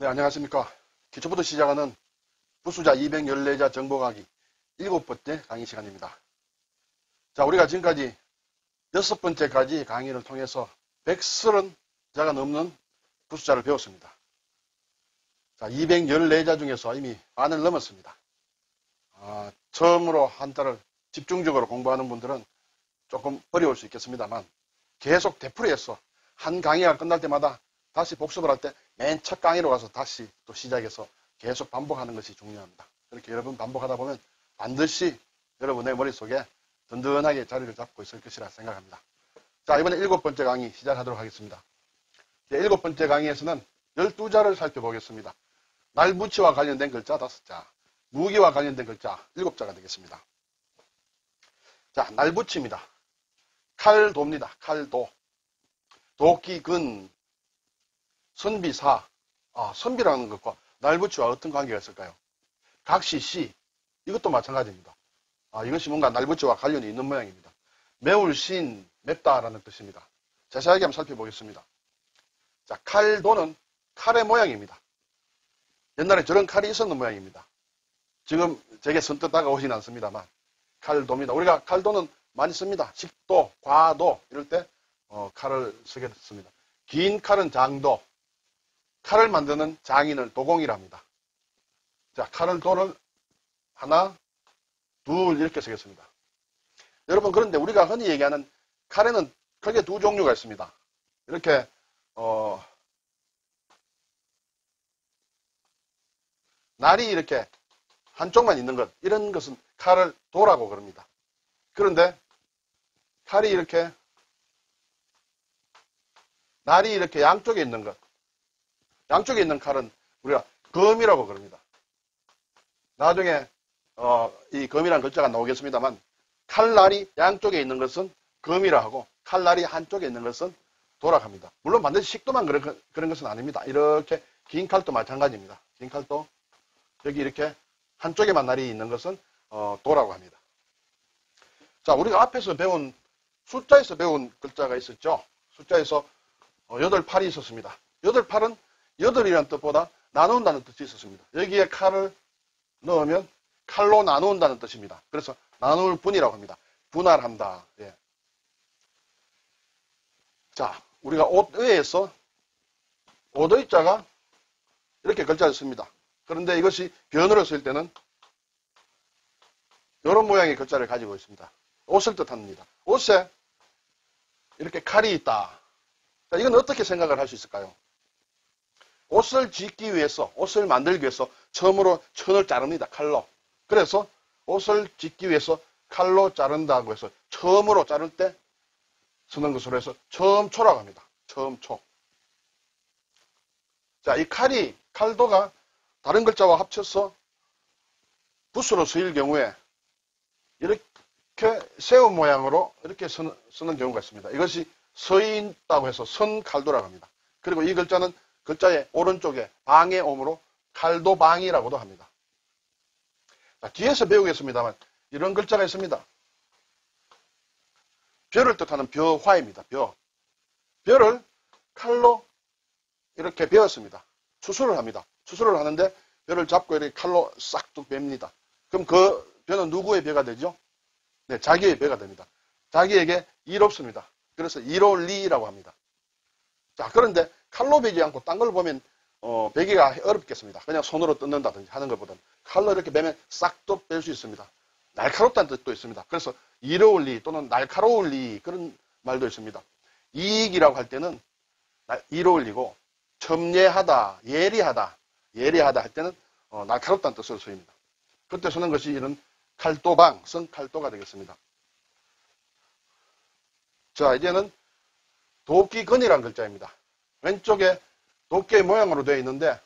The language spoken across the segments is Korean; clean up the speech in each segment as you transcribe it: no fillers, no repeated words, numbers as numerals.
네, 안녕하십니까. 기초부터 시작하는 부수자 214자 정보강의 7번째 강의 시간입니다. 자, 우리가 지금까지 6번째까지 강의를 통해서 130자가 넘는 부수자를 배웠습니다. 자, 214자 중에서 이미 반을 넘었습니다. 처음으로 한자를 집중적으로 공부하는 분들은 조금 어려울 수 있겠습니다만 계속 되풀이해서 한 강의가 끝날 때마다 다시 복습을 할 때 맨 첫 강의로 가서 다시 또 시작해서 계속 반복하는 것이 중요합니다. 이렇게 여러분 반복하다 보면 반드시 여러분의 머릿속에 든든하게 자리를 잡고 있을 것이라 생각합니다. 자, 이번에 7번째 강의 시작하도록 하겠습니다. 7번째 강의에서는 12자를 살펴보겠습니다. 날붙이와 관련된 글자 5자, 무기와 관련된 글자 7자가 되겠습니다. 자, 날붙이입니다. 칼도입니다. 칼도. 도끼근, 선비사. 선비라는 것과 날붙이와 어떤 관계가 있을까요? 각시시. 이것도 마찬가지입니다. 이것이 뭔가 날붙이와 관련이 있는 모양입니다. 매울신, 맵다라는 뜻입니다. 자세하게 한번 살펴보겠습니다. 자, 칼도는 칼의 모양입니다. 옛날에 저런 칼이 있었는 모양입니다. 지금 제게 선뜻 다가오진 않습니다만 칼도입니다. 우리가 칼도는 많이 씁니다. 식도, 과도 이럴 때 칼을 쓰게 씁니다. 긴 칼은 장도, 칼을 만드는 장인을 도공이라 합니다. 자, 칼을 도를 하나, 둘 이렇게 쓰겠습니다. 여러분, 그런데 우리가 흔히 얘기하는 칼에는 크게 두 종류가 있습니다. 이렇게 날이 이렇게 한쪽만 있는 것, 이런 것은 칼을 도라고 그럽니다. 그런데 칼이 이렇게 날이 이렇게 양쪽에 있는 것, 양쪽에 있는 칼은 우리가 검이라고 그럽니다. 나중에 이 검이라는 글자가 나오겠습니다만 칼날이 양쪽에 있는 것은 검이라 하고 칼날이 한쪽에 있는 것은 도라 합니다. 물론 반드시 식도만 그런 것은 아닙니다. 이렇게 긴 칼도 마찬가지입니다. 긴 칼도 여기 이렇게 한쪽에만 날이 있는 것은 도라고 합니다. 자, 우리가 앞에서 배운 숫자에서 배운 글자가 있었죠. 숫자에서 8팔이 있었습니다. 8팔은 8이라는 뜻보다 나눈다는 뜻이 있었습니다. 여기에 칼을 넣으면 칼로 나눈다는 뜻입니다. 그래서 나눌 분이라고 합니다. 분할한다. 예. 자, 우리가 옷의에서 옷의자가 이렇게 글자를 씁니다. 그런데 이것이 변으로 쓸 때는 이런 모양의 글자를 가지고 있습니다. 옷을 뜻합니다. 옷에 이렇게 칼이 있다. 자, 이건 어떻게 생각을 할 수 있을까요? 옷을 짓기 위해서, 옷을 만들기 위해서 처음으로 천을 자릅니다. 칼로. 그래서 옷을 짓기 위해서 칼로 자른다고 해서 처음으로 자를 때 쓰는 것으로 해서 처음초라고 합니다. 처음초. 자, 이 칼도가 다른 글자와 합쳐서 붓으로 쓰일 경우에 이렇게 새우 모양으로 이렇게 쓰는 경우가 있습니다. 이것이 서 있다고 해서 선칼도라고 합니다. 그리고 이 글자는 글자의 오른쪽에 방의 옴으로 칼도방이라고도 합니다. 자, 뒤에서 배우겠습니다만 이런 글자가 있습니다. 벼를 뜻하는 벼화입니다. 벼. 벼를 칼로 이렇게 베었습니다. 추수를 합니다. 추수를 하는데 벼를 잡고 이렇게 칼로 싹둑 뺍니다. 그럼 그 벼는 누구의 벼가 되죠? 네, 자기의 벼가 됩니다. 자기에게 이롭습니다. 그래서 이로리라고 합니다. 자, 그런데 칼로 베지 않고 딴 걸 보면 베기가 어렵겠습니다. 그냥 손으로 뜯는다든지 하는 것보다는 칼로 이렇게 베면 싹둑 뺄 수 있습니다. 날카롭다는 뜻도 있습니다. 그래서 이로울 리 또는 날카로울 리 그런 말도 있습니다. 이익이라고 할 때는 이로울 리고 첨예하다, 예리하다 할 때는 날카롭다는 뜻으로 쓰입니다. 그때 쓰는 것이 이런 칼도방, 선칼도가 되겠습니다. 자, 이제는 도끼근이라는 글자입니다. 왼쪽에 도끼의 모양으로 되어 있는데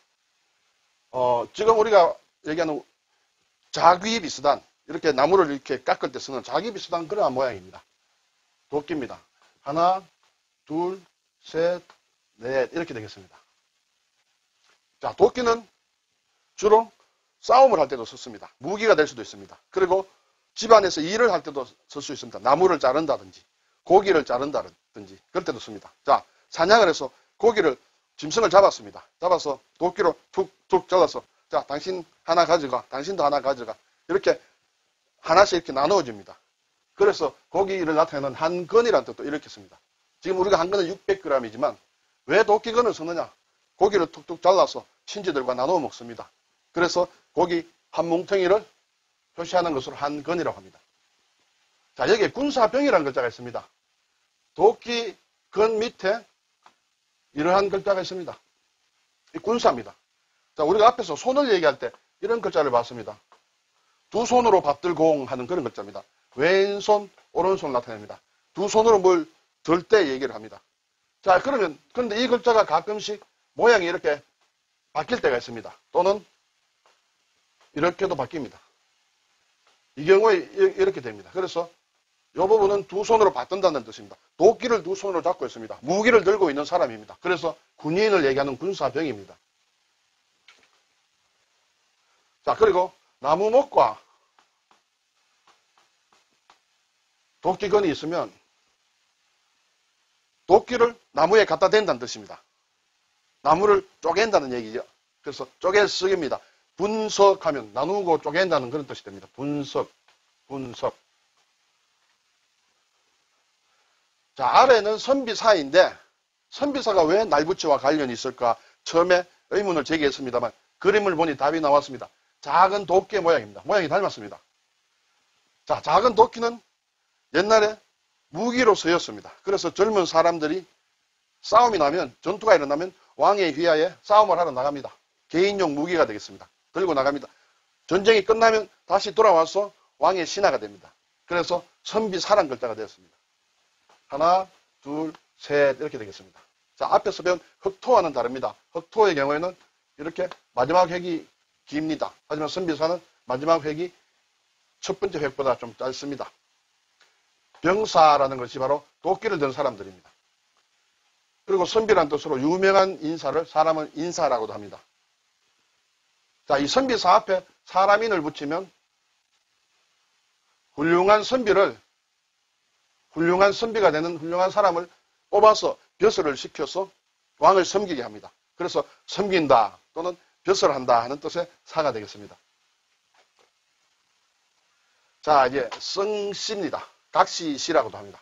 지금 우리가 얘기하는 자귀 비슷한 이렇게 나무를 이렇게 깎을 때 쓰는 자귀 비슷한 그러한 모양입니다. 도끼입니다. 하나, 둘, 셋, 넷 이렇게 되겠습니다. 자, 도끼는 주로 싸움을 할 때도 썼습니다. 무기가 될 수도 있습니다. 그리고 집안에서 일을 할 때도 쓸 수 있습니다. 나무를 자른다든지 고기를 자른다든지 그럴 때도 씁니다. 자, 사냥을 해서 고기를 짐승을 잡았습니다. 잡아서 도끼로 툭툭 잘라서 자, 당신 하나 가져가, 당신도 하나 가져가. 이렇게 하나씩 이렇게 나누어집니다. 그래서 고기를 나타내는 한 건이라는 뜻도 이렇게 씁니다. 지금 우리가 한 건은 600g이지만 왜 도끼건을 쓰느냐? 고기를 툭툭 잘라서 친지들과 나누어 먹습니다. 그래서 고기 한 뭉텅이를 표시하는 것으로 한 건이라고 합니다. 자, 여기에 군사병이라는 글자가 있습니다. 도끼건 밑에 이러한 글자가 있습니다. 이 군사입니다. 자, 우리가 앞에서 손을 얘기할 때 이런 글자를 봤습니다. 두 손으로 받들공 하는 그런 글자입니다. 왼손, 오른손을 나타냅니다. 두 손으로 뭘 들 때 얘기를 합니다. 자, 그런데 이 글자가 가끔씩 모양이 이렇게 바뀔 때가 있습니다. 또는 이렇게도 바뀝니다. 이 경우에 이렇게 됩니다. 그래서 이 부분은 두 손으로 받든다는 뜻입니다. 도끼를 두 손으로 잡고 있습니다. 무기를 들고 있는 사람입니다. 그래서 군인을 얘기하는 군사병입니다. 자, 그리고 나무목과 도끼건이 있으면 도끼를 나무에 갖다 댄다는 뜻입니다. 나무를 쪼갠다는 얘기죠. 그래서 쪼개 쓰기입니다. 분석하면 나누고 쪼갠다는 그런 뜻이 됩니다. 분석. 자, 아래는 선비사인데 선비사가 왜 날붙이와 관련이 있을까? 처음에 의문을 제기했습니다만 그림을 보니 답이 나왔습니다. 작은 도끼의 모양입니다. 모양이 닮았습니다. 자, 작은 도끼는 옛날에 무기로 쓰였습니다. 그래서 젊은 사람들이 싸움이 나면, 전투가 일어나면 왕의 휘하에 싸움을 하러 나갑니다. 개인용 무기가 되겠습니다. 들고 나갑니다. 전쟁이 끝나면 다시 돌아와서 왕의 신하가 됩니다. 그래서 선비사란 글자가 되었습니다. 하나, 둘, 셋 이렇게 되겠습니다. 자, 앞에서 배운 흑토와는 다릅니다. 흑토의 경우에는 이렇게 마지막 획이 깁니다. 하지만 선비사는 마지막 획이 첫 번째 획보다 좀 짧습니다. 병사라는 것이 바로 도끼를 든 사람들입니다. 그리고 선비란 뜻으로 유명한 인사를 사람은 인사라고도 합니다. 자, 이 선비사 앞에 사람인을 붙이면 훌륭한 선비가 되는 훌륭한 사람을 뽑아서 벼슬을 시켜서 왕을 섬기게 합니다. 그래서 섬긴다 또는 벼슬한다 하는 뜻의 사가 되겠습니다. 자, 이제 성씨입니다. 각시시라고도 합니다.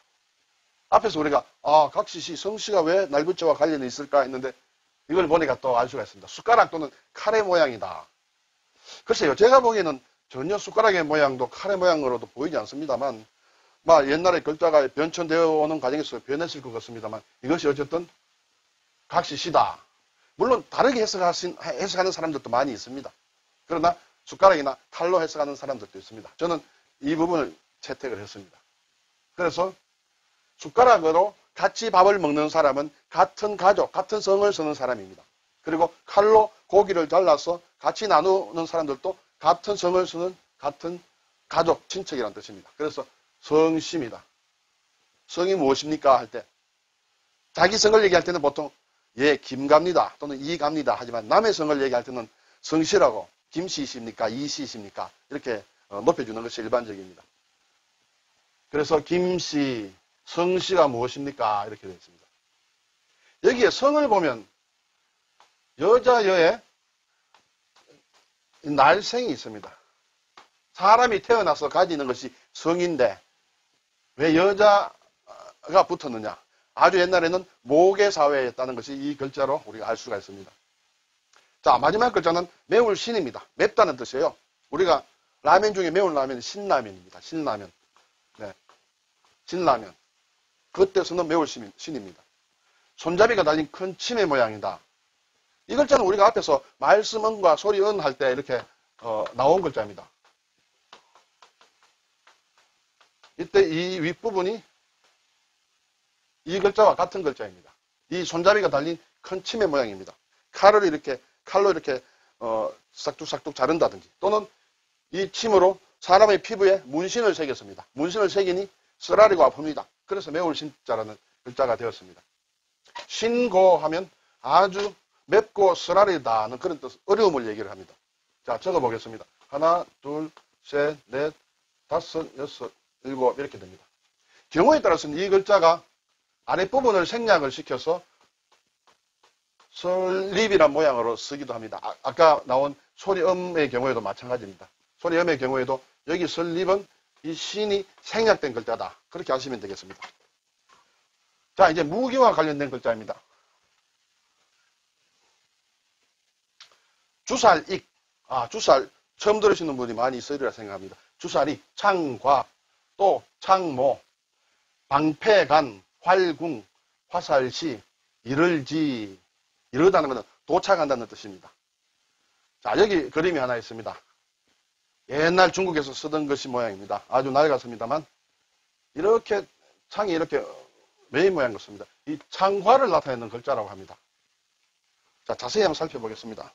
앞에서 우리가 각시시, 성씨가 왜 날붙이와 관련이 있을까 했는데 이걸 보니까 또 알 수가 있습니다. 숟가락 또는 칼의 모양이다. 글쎄요, 제가 보기에는 전혀 숟가락의 모양도 칼의 모양으로도 보이지 않습니다만 옛날에 글자가 변천되어 오는 과정에서 변했을 것 같습니다만 이것이 어쨌든 각시시다. 물론 다르게 해석하는 사람들도 많이 있습니다. 그러나 숟가락이나 칼로 해석하는 사람들도 있습니다. 저는 이 부분을 채택을 했습니다. 그래서 숟가락으로 같이 밥을 먹는 사람은 같은 가족, 같은 성을 쓰는 사람입니다. 그리고 칼로 고기를 잘라서 같이 나누는 사람들도 같은 성을 쓰는 같은 가족, 친척이라는 뜻입니다. 그래서 성씨입니다. 성이 무엇입니까? 할 때 자기 성을 얘기할 때는 보통 김갑니다 또는 이갑니다 하지만 남의 성을 얘기할 때는 성씨라고 김씨이십니까? 이씨이십니까? 이렇게 높여주는 것이 일반적입니다. 그래서 김씨, 성씨가 무엇입니까? 이렇게 되어 있습니다. 여기에 성을 보면 여자여의 날생이 있습니다. 사람이 태어나서 가지는 것이 성인데 왜 여자가 붙었느냐? 아주 옛날에는 모계 사회였다는 것이 이 글자로 우리가 알 수가 있습니다. 자, 마지막 글자는 매울 신입니다. 맵다는 뜻이에요. 우리가 라면 중에 매운 라면은 신라면입니다. 신라면. 네. 신라면. 그 뜻은 매울 신입니다. 손잡이가 달린 큰 침의 모양이다. 이 글자는 우리가 앞에서 말씀은과 소리은 할 때 이렇게 나온 글자입니다. 이때 이 윗부분이 이 글자와 같은 글자입니다. 이 손잡이가 달린 큰 침의 모양입니다. 칼로 이렇게 싹둑싹둑 자른다든지 또는 이 침으로 사람의 피부에 문신을 새겼습니다. 문신을 새기니 쓰라리고 아픕니다. 그래서 매울 신자라는 글자가 되었습니다. 신고하면 아주 맵고 쓰라리다는 그런 뜻, 어려움을 얘기를 합니다. 자, 적어보겠습니다. 하나, 둘, 셋, 넷, 다섯, 여섯, 일곱 이렇게 됩니다. 경우에 따라서는 이 글자가 아랫부분을 생략을 시켜서 설립이란 모양으로 쓰기도 합니다. 아까 나온 소리음의 경우에도 마찬가지입니다. 소리음의 경우에도 여기 설립은 이 신이 생략된 글자다. 그렇게 하시면 되겠습니다. 자, 이제 무기와 관련된 글자입니다. 주살익. 주살. 처음 들으시는 분이 많이 있으리라 생각합니다. 주살익, 창과, 또 창모, 방패간, 활궁, 화살시, 이를지. 이르다는 것은 도착한다는 뜻입니다. 자, 여기 그림이 하나 있습니다. 옛날 중국에서 쓰던 것이 모양입니다. 아주 낡았습니다만, 이렇게, 창이 이렇게 메인 모양 같습니다. 이 창과를 나타내는 글자라고 합니다. 자, 자세히 한번 살펴보겠습니다.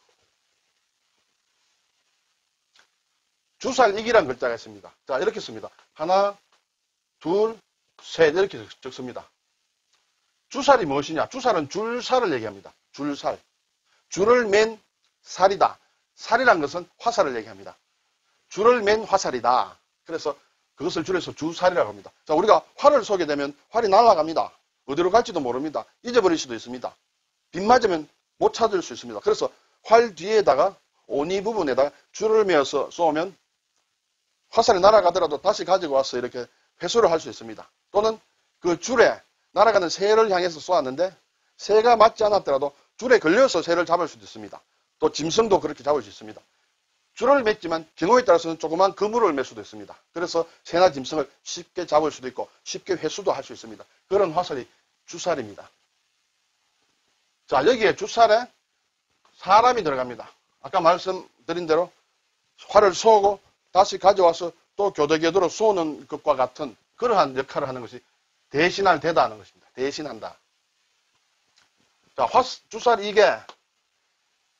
주살익이라는 글자가 있습니다. 자, 이렇게 씁니다. 하나, 둘, 셋, 이렇게 적습니다. 주살이 무엇이냐? 주살은 줄살을 얘기합니다. 줄살. 줄을 맨 살이다. 살이란 것은 화살을 얘기합니다. 줄을 맨 화살이다. 그래서 그것을 줄여서 주살이라고 합니다. 자, 우리가 활을 쏘게 되면 활이 날아갑니다. 어디로 갈지도 모릅니다. 잊어버릴 수도 있습니다. 빗 맞으면 못 찾을 수 있습니다. 그래서 활 뒤에다가 오니 부분에다가 줄을 매어서 쏘면 화살이 날아가더라도 다시 가지고 와서 이렇게 회수를 할 수 있습니다. 또는 그 줄에 날아가는 새를 향해서 쏘았는데 새가 맞지 않았더라도 줄에 걸려서 새를 잡을 수도 있습니다. 또 짐승도 그렇게 잡을 수 있습니다. 줄을 맸지만 경우에 따라서는 조그만 그물을 맬 수도 있습니다. 그래서 새나 짐승을 쉽게 잡을 수도 있고 쉽게 회수도 할 수 있습니다. 그런 화살이 주살입니다. 자, 여기에 주살에 사람이 들어갑니다. 아까 말씀드린 대로 활을 쏘고 다시 가져와서 또 교대교대로 쏘는 것과 같은 그러한 역할을 하는 것이 대신할 대다 하는 것입니다. 대신한다. 자, 주살 이게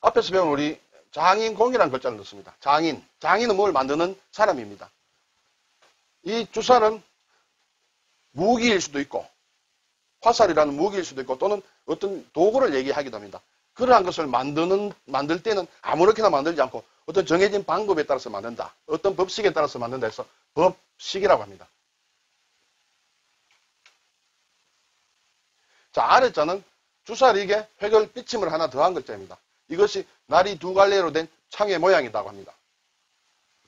앞에서 배운 우리 장인공이라는 글자를 넣습니다. 장인. 장인은 뭘 만드는 사람입니다. 이 주살은 무기일 수도 있고 화살이라는 무기일 수도 있고 또는 어떤 도구를 얘기하기도 합니다. 그러한 것을 만들 때는 아무렇게나 만들지 않고 어떤 정해진 방법에 따라서 만든다. 어떤 법식에 따라서 만든다 해서 법식이라고 합니다. 자, 아래자는 주살이게 획을 삐침을 하나 더한 글자입니다. 이것이 날이 두 갈래로 된 창의 모양이라고 합니다.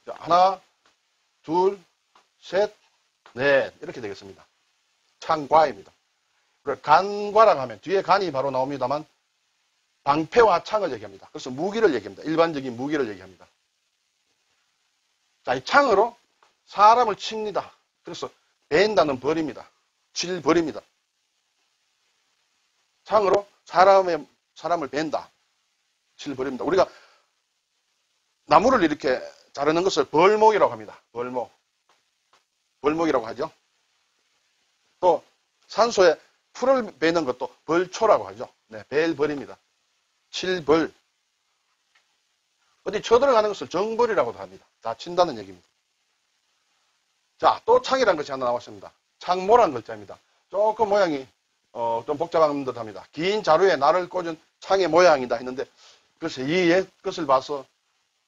자, 하나, 둘, 셋, 넷 이렇게 되겠습니다. 창과입니다. 간과라고 하면 뒤에 간이 바로 나옵니다만 방패와 창을 얘기합니다. 그래서 무기를 얘기합니다. 일반적인 무기를 얘기합니다. 자, 이 창으로 사람을 칩니다. 그래서 벤다는 벌입니다. 칠 벌입니다. 창으로 사람을 벤다. 칠 벌입니다. 우리가 나무를 이렇게 자르는 것을 벌목이라고 합니다. 벌목. 벌목이라고 하죠. 또 산소에 풀을 베는 것도 벌초라고 하죠. 네, 벨벌입니다. 칠벌. 어디 쳐들어가는 것을 정벌이라고도 합니다. 다 친다는 얘기입니다. 자, 또 창이라는 것이 하나 나왔습니다. 창모라는 글자입니다. 조금 모양이 좀 복잡한 듯 합니다. 긴 자루에 날을 꽂은 창의 모양이다 했는데 글쎄 이 옛 것을 봐서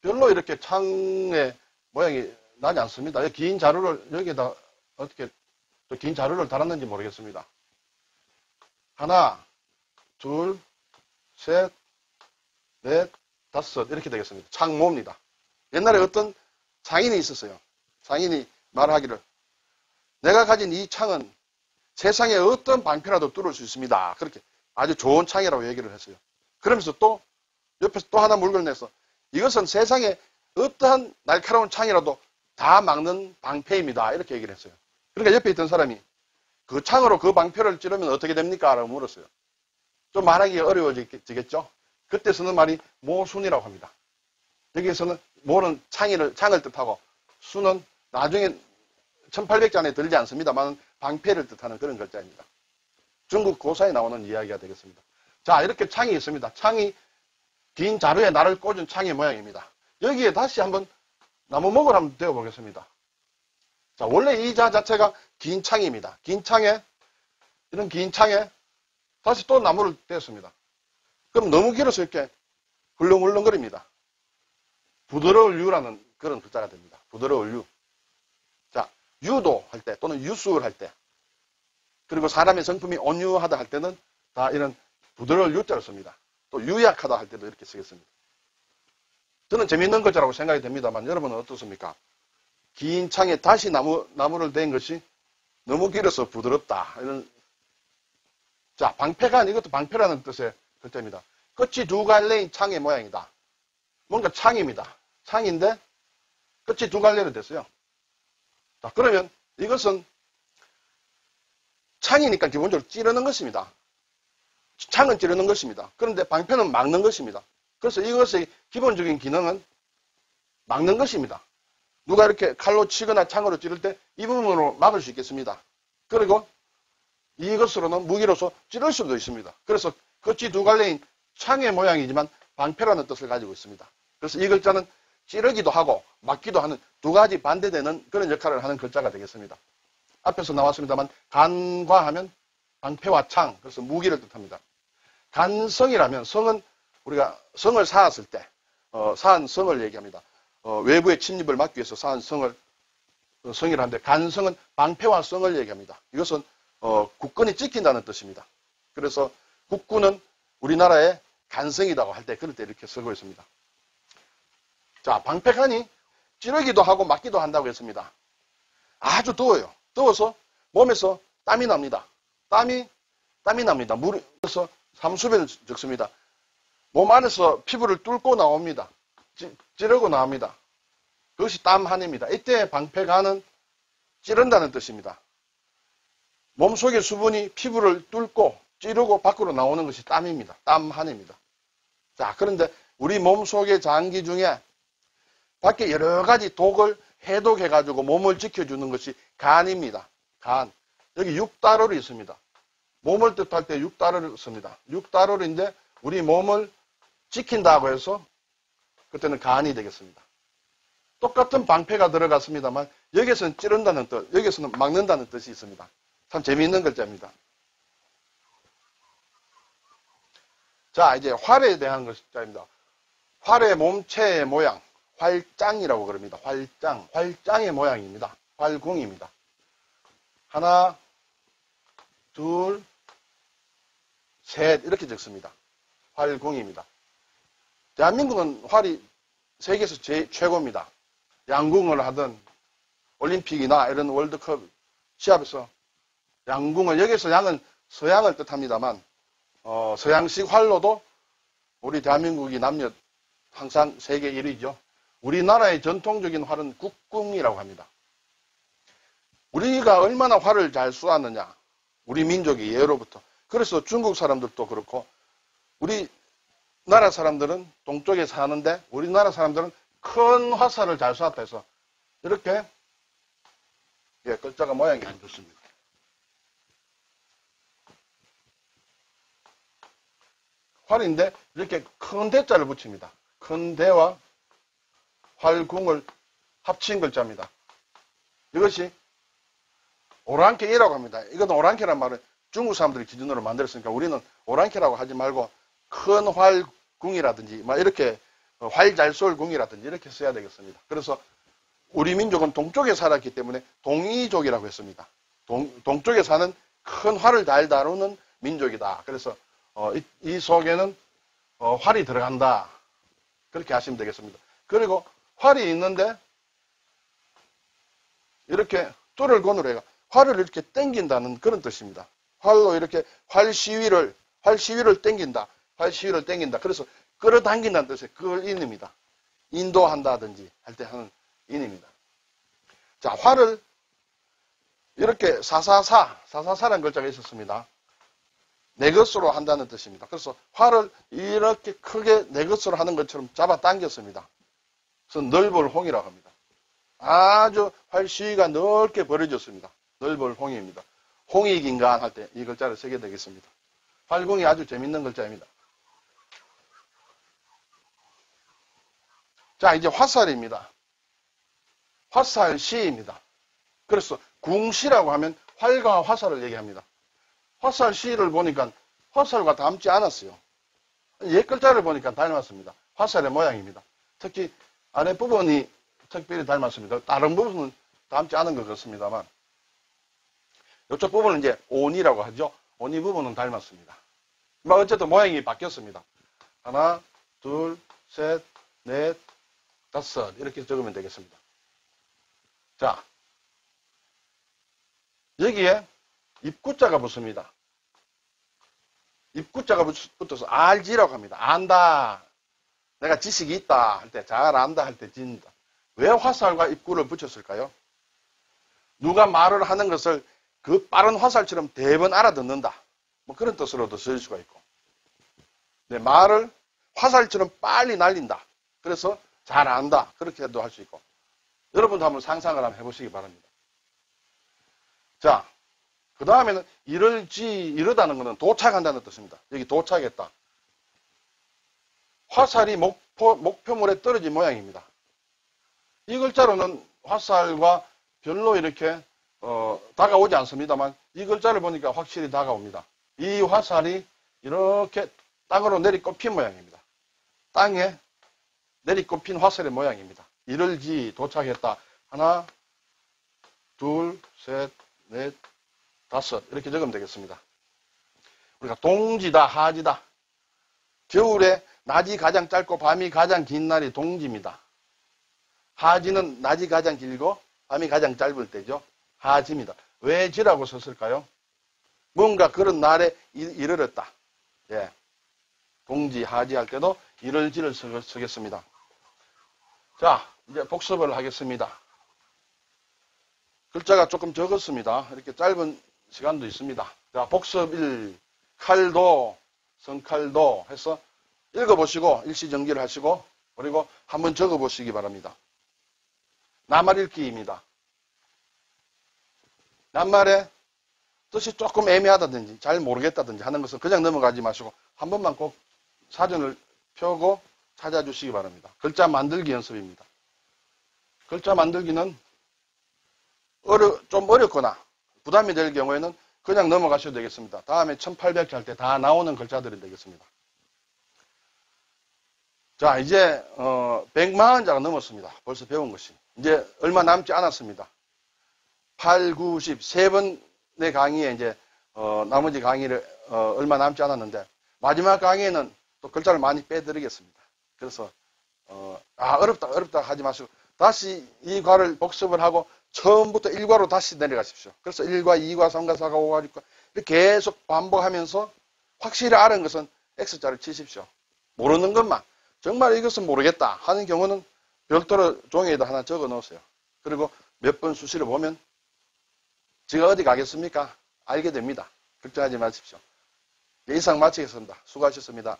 별로 이렇게 창의 모양이 나지 않습니다. 긴 자루를 여기에다 어떻게 또 긴 자루를 달았는지 모르겠습니다. 하나, 둘, 셋, 넷, 다섯 이렇게 되겠습니다. 창모입니다. 옛날에 어떤 장인이 있었어요. 장인이 말하기를 내가 가진 이 창은 세상에 어떤 방패라도 뚫을 수 있습니다. 그렇게 아주 좋은 창이라고 얘기를 했어요. 그러면서 또 옆에서 또 하나 물건을 내서 이것은 세상에 어떠한 날카로운 창이라도 다 막는 방패입니다. 이렇게 얘기를 했어요. 그러니까 옆에 있던 사람이 그 창으로 그 방패를 찌르면 어떻게 됩니까? 라고 물었어요. 좀 말하기가 어려워지겠죠? 그때 쓰는 말이 모순이라고 합니다. 여기에서는 모는 창을 뜻하고 수는 나중에 1800자 안에 들지 않습니다만 방패를 뜻하는 그런 글자입니다. 중국 고사에 나오는 이야기가 되겠습니다. 자, 이렇게 창이 있습니다. 창이 긴 자루에 날을 꽂은 창의 모양입니다. 여기에 다시 한번 나무목을 한번 대어보겠습니다. 자, 원래 이 자 자체가 긴 창입니다. 이런 긴 창에 다시 또 나무를 떼었습니다. 그럼 너무 길어서 이렇게 훌렁훌렁거립니다. 부드러울 유라는 그런 글자가 됩니다. 부드러울 유. 자, 유도할 때 또는 유수를 할 때, 그리고 사람의 성품이 온유하다 할 때는 다 이런 부드러울 유자를 씁니다. 또 유약하다 할 때도 이렇게 쓰겠습니다. 저는 재미있는 글자라고 생각이 됩니다만 여러분은 어떻습니까? 긴 창에 다시 나무를 댄 것이 너무 길어서 부드럽다. 이런. 자, 방패간, 이것도 방패라는 뜻의 글자입니다. 끝이 두 갈래인 창의 모양이다. 뭔가 창입니다. 창인데 끝이 두 갈래로 됐어요. 자, 그러면 이것은 창이니까 기본적으로 찌르는 것입니다. 창은 찌르는 것입니다. 그런데 방패는 막는 것입니다. 그래서 이것의 기본적인 기능은 막는 것입니다. 누가 이렇게 칼로 치거나 창으로 찌를 때 이 부분으로 막을 수 있겠습니다. 그리고 이것으로는 무기로서 찌를 수도 있습니다. 그래서 끝이 두 갈래인 창의 모양이지만 방패라는 뜻을 가지고 있습니다. 그래서 이 글자는 찌르기도 하고 막기도 하는 두 가지 반대되는 그런 역할을 하는 글자가 되겠습니다. 앞에서 나왔습니다만 간과하면 방패와 창, 그래서 무기를 뜻합니다. 간성이라면 성은 우리가 성을 쌓았을 때 쌓은 성을 얘기합니다. 외부의 침입을 막기 위해서 쌓은 성을 성이라는데 간성은 방패와 성을 얘기합니다. 이것은 국권이 지킨다는 뜻입니다. 그래서 국군은 우리나라의 간성이라고 할 때 그럴 때 이렇게 쓰고 있습니다. 자, 방패간이 찌르기도 하고 막기도 한다고 했습니다. 아주 더워요. 더워서 몸에서 땀이 납니다. 땀이 납니다. 물에서 삼수변을 적습니다. 몸 안에서 피부를 뚫고 나옵니다. 찌르고 나옵니다. 그것이 땀한입니다. 이때 방패간은 찌른다는 뜻입니다. 몸속의 수분이 피부를 뚫고 찌르고 밖으로 나오는 것이 땀입니다. 땀한입니다. 자, 그런데 우리 몸속의 장기 중에 밖에 여러 가지 독을 해독해가지고 몸을 지켜주는 것이 간입니다. 간. 여기 육다로를 있습니다. 몸을 뜻할 때 육다로를 씁니다. 육다로인데 우리 몸을 지킨다고 해서 그때는 간이 되겠습니다. 똑같은 방패가 들어갔습니다만 여기서는 찌른다는 뜻, 여기서는 막는다는 뜻이 있습니다. 참 재미있는 글자입니다. 자, 이제 활에 대한 글자입니다. 활의 몸체의 모양, 활장이라고 그럽니다. 활장, 활장의 모양입니다. 활궁입니다. 하나, 둘, 셋 이렇게 적습니다. 활궁입니다. 대한민국은 활이 세계에서 최고입니다. 양궁을 하든 올림픽이나 이런 월드컵 시합에서 양궁을, 여기서 양은 서양을 뜻합니다만 서양식 활로도 우리 대한민국이 남녀 항상 세계 1위죠. 우리나라의 전통적인 활은 국궁이라고 합니다. 우리가 얼마나 활을 잘 쏘았느냐, 우리 민족이 예로부터. 그래서 중국 사람들도 그렇고 우리나라 사람들은 동쪽에 사는데 우리나라 사람들은 큰 화살을 잘 쏘았다 해서 이렇게 글자가 모양이 안 좋습니다. 활인데 이렇게 큰 대자를 붙입니다. 큰 대와 활궁을 합친 글자입니다. 이것이 오랑캐이라고 합니다. 이것은 오랑캐란 말은 중국 사람들이 기준으로 만들었으니까 우리는 오랑캐라고 하지 말고 큰 활궁이라든지 막 이렇게 활 잘 쏠 궁이라든지 이렇게 써야 되겠습니다. 그래서 우리 민족은 동쪽에 살았기 때문에 동이족이라고 했습니다. 동쪽에 사는 큰 활을 잘 다루는 민족이다. 그래서 이 속에는 활이 들어간다. 그렇게 하시면 되겠습니다. 그리고 활이 있는데 이렇게 뚫을 권으로 해가 활을 이렇게 당긴다는 그런 뜻입니다. 활로 이렇게 활 시위를 당긴다. 활 시위를 당긴다. 그래서 끌어당긴다는 뜻의 끌인입니다. 인도한다든지 할 때 하는 인입니다. 자, 활을 이렇게 사사사라는 글자가 있었습니다. 내 것으로 한다는 뜻입니다. 그래서 활을 이렇게 크게 내 것으로 하는 것처럼 잡아 당겼습니다. 그래서 넓을 홍이라고 합니다. 아주 활 시위가 넓게 벌어졌습니다. 넓을 홍입니다. 홍이 긴간 할 때 이 글자를 쓰게 되겠습니다. 활궁이 아주 재밌는 글자입니다. 자, 이제 화살입니다. 화살시입니다. 그래서 궁시라고 하면 활과 화살을 얘기합니다. 화살시를 보니까 화살과 닮지 않았어요. 옛 글자를 보니까 닮았습니다. 화살의 모양입니다. 특히 아랫부분이 특별히 닮았습니다. 다른 부분은 닮지 않은 것 같습니다만 이쪽 부분은 이제 온이라고 하죠. 온이 부분은 닮았습니다. 어쨌든 모양이 바뀌었습니다. 하나, 둘, 셋, 넷, 다섯. 이렇게 적으면 되겠습니다. 자, 여기에 입구자가 붙습니다. 입구자가 붙어서 RG라고 합니다. 안다. 내가 지식이 있다 할 때, 잘 안다 할 때 진다. 왜 화살과 입구를 붙였을까요? 누가 말을 하는 것을 그 빠른 화살처럼 대번 알아듣는다. 뭐 그런 뜻으로도 쓸 수가 있고. 네, 말을 화살처럼 빨리 날린다. 그래서 잘 안다. 그렇게도 할 수 있고. 여러분도 한번 상상을 한번 해보시기 바랍니다. 자, 그 다음에는 이르다는 것은 도착한다는 뜻입니다. 여기 도착했다. 화살이 목표물에 떨어진 모양입니다. 이 글자로는 화살과 별로 이렇게 다가오지 않습니다만 이 글자를 보니까 확실히 다가옵니다. 이 화살이 이렇게 땅으로 내리꼽힌 모양입니다. 땅에 내리꼽힌 화살의 모양입니다. 이를지 도착했다. 하나, 둘, 셋, 넷, 다섯 이렇게 적으면 되겠습니다. 우리가 동지다, 하지다. 겨울에 낮이 가장 짧고 밤이 가장 긴 날이 동지입니다. 하지는 낮이 가장 길고 밤이 가장 짧을 때죠. 하지입니다. 왜 지라고 썼을까요? 뭔가 그런 날에 이르렀다. 예. 동지, 하지 할 때도 이를지를 쓰겠습니다. 자, 이제 복습을 하겠습니다. 글자가 조금 적었습니다. 이렇게 짧은 시간도 있습니다. 자, 복습 1, 칼도, 성칼도 해서 읽어보시고 일시정지를 하시고 그리고 한번 적어보시기 바랍니다. 낱말 읽기입니다. 낱말에 뜻이 조금 애매하다든지 잘 모르겠다든지 하는 것은 그냥 넘어가지 마시고 한 번만 꼭 사전을 펴고 찾아주시기 바랍니다. 글자 만들기 연습입니다. 글자 만들기는 좀 어렵거나 부담이 될 경우에는 그냥 넘어가셔도 되겠습니다. 다음에 1800자 할 때 다 나오는 글자들이 되겠습니다. 자, 이제 140자가 넘었습니다. 벌써 배운 것이. 이제 얼마 남지 않았습니다. 8, 9, 10, 세 번의 강의에 이제 나머지 강의를 얼마 남지 않았는데 마지막 강의에는 또 글자를 많이 빼드리겠습니다. 그래서 어렵다 하지 마시고 다시 이 과를 복습을 하고 처음부터 1과로 다시 내려가십시오. 그래서 1과, 2과, 3과, 4과, 5과, 6과 이렇게 계속 반복하면서 확실히 아는 것은 X자를 치십시오. 모르는 것만 정말 이것은 모르겠다 하는 경우는 별도로 종이에다 하나 적어 놓으세요. 그리고 몇 번 수시를 보면 제가 어디 가겠습니까? 알게 됩니다. 걱정하지 마십시오. 이상 마치겠습니다. 수고하셨습니다.